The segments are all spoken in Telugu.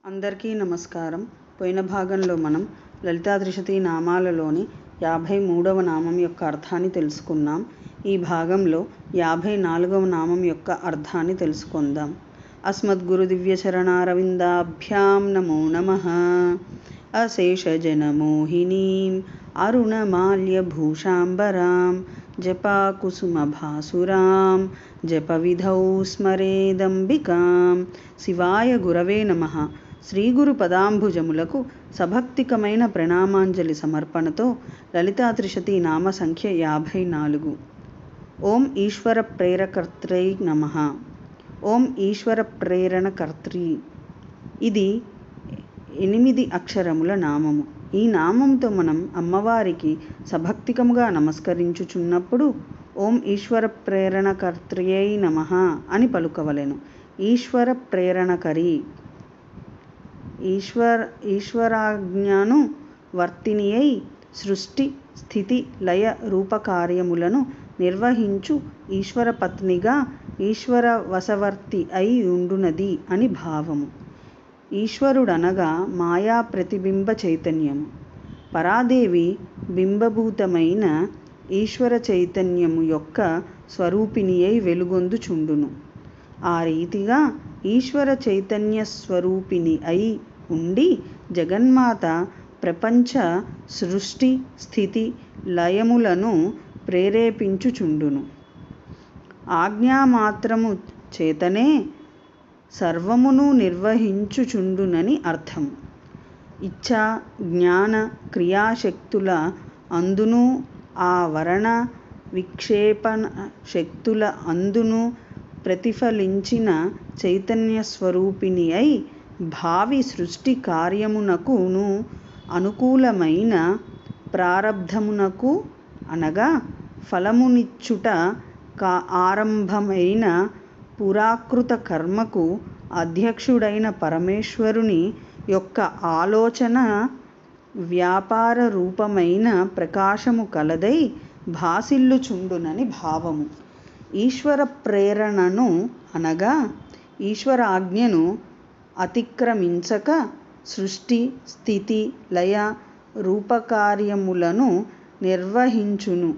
అందరికీ నమస్కారం. పోయిన భాగంలో మనం లలితా త్రిశతి నామాలలోని 53వ నామం యొక్క అర్థాన్ని తెలుసుకున్నాం. ఈ భాగంలో 54వ నామం యొక్క అర్థాన్ని తెలుసుకుందాం. అస్మద్గురు దివ్యచరణారవిందాభ్యాం నమో నమః. అశేషజనమోహినీం అరుణమాల్యభూషాంబరాం జపాకుసుమభాసురాం జపవిధౌ స్మరేదంబికాం. శివాయ గురవే నమః. శ్రీగురు పదాంబుజములకు సభక్తికమైన ప్రణామాంజలి సమర్పణతో లలితా త్రిశతి నామ సంఖ్య 54. ఓం ఈశ్వర ప్రేరకర్త్రై నమః. ఓం ఈశ్వర ప్రేరణకర్త్రి. ఇది 8 అక్షరముల నామము. ఈ నామంతో మనం అమ్మవారికి సభక్తికముగా నమస్కరించుచున్నప్పుడు ఓం ఈశ్వర ప్రేరణకర్త్రియై నమః అని పలుకవలెను. ఈశ్వర ప్రేరణకరి, ఈశ్వరాజ్ఞను వర్తిని అయి సృష్టి స్థితి లయ రూపకార్యములను నిర్వహించు ఈశ్వర పత్నిగా ఈశ్వర వశవర్తి అయి ఉండునది అని భావము. ఈశ్వరుడనగా మాయా ప్రతిబింబ చైతన్యము. పరాదేవి బింబభూతమైన ఈశ్వర చైతన్యము యొక్క స్వరూపిణి అయి వెలుగొందుచుండును. ఆ రీతిగా ఈశ్వర చైతన్య స్వరూపిణి అయి ఉండి జగన్మాత ప్రపంచ సృష్టి స్థితి లయములను ప్రేరేపించుచుండును. ఆజ్ఞామాత్రము చేతనే సర్వమును నిర్వహించుచుండునని అర్థం. ఇచ్ఛా జ్ఞాన క్రియాశక్తుల అందును ఆ వరణ విక్షేపణ శక్తుల అందును ప్రతిఫలించిన చైతన్య స్వరూపిణి అయి భావి సృష్టి కార్యమునకును అనుకూలమైన ప్రారబ్ధమునకు అనగా ఫలమునిచ్చుట ఆరంభమైన పురాకృత కర్మకు అధ్యక్షుడైన పరమేశ్వరుని యొక్క ఆలోచన వ్యాపార రూపమైన ప్రకాశము కలదై భాసిల్లుచుండునని భావము. ఈశ్వర ప్రేరణను అనగా ఈశ్వరాజ్ఞను అతిక్రమించక సృష్టి స్థితి లయ రూపకార్యములను నిర్వహించును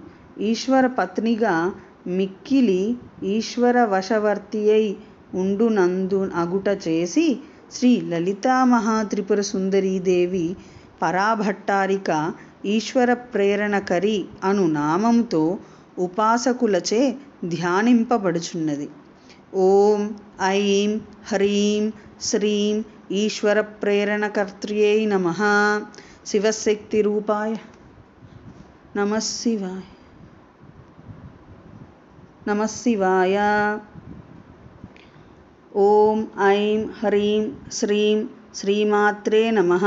ఈశ్వర పత్నిగా మిక్కిలి ఈశ్వర వశవర్తి అయి ఉండునందు అగుట చేసి శ్రీ లలితా మహాత్రిపుర సుందరీదేవి పరాభట్టారిక ఈశ్వర ప్రేరణకరి అను నామంతో ఉపాసకులచే ధ్యానింపబడుచున్నది. ఓం ఐం హ్రీం శ్రీం ఈశ్వర ప్రేరణకర్త్రియై నమః. శివశక్తి రూపాయ నమఃశివాయ. నమఃశివాయ. ఓం ఐం హ్రీం శ్రీం శ్రీమాత్రే నమః.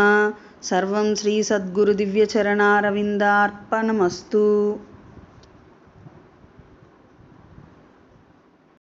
సర్వం శ్రీ సద్గురు దివ్యచరణారవిందార్పణమస్తు.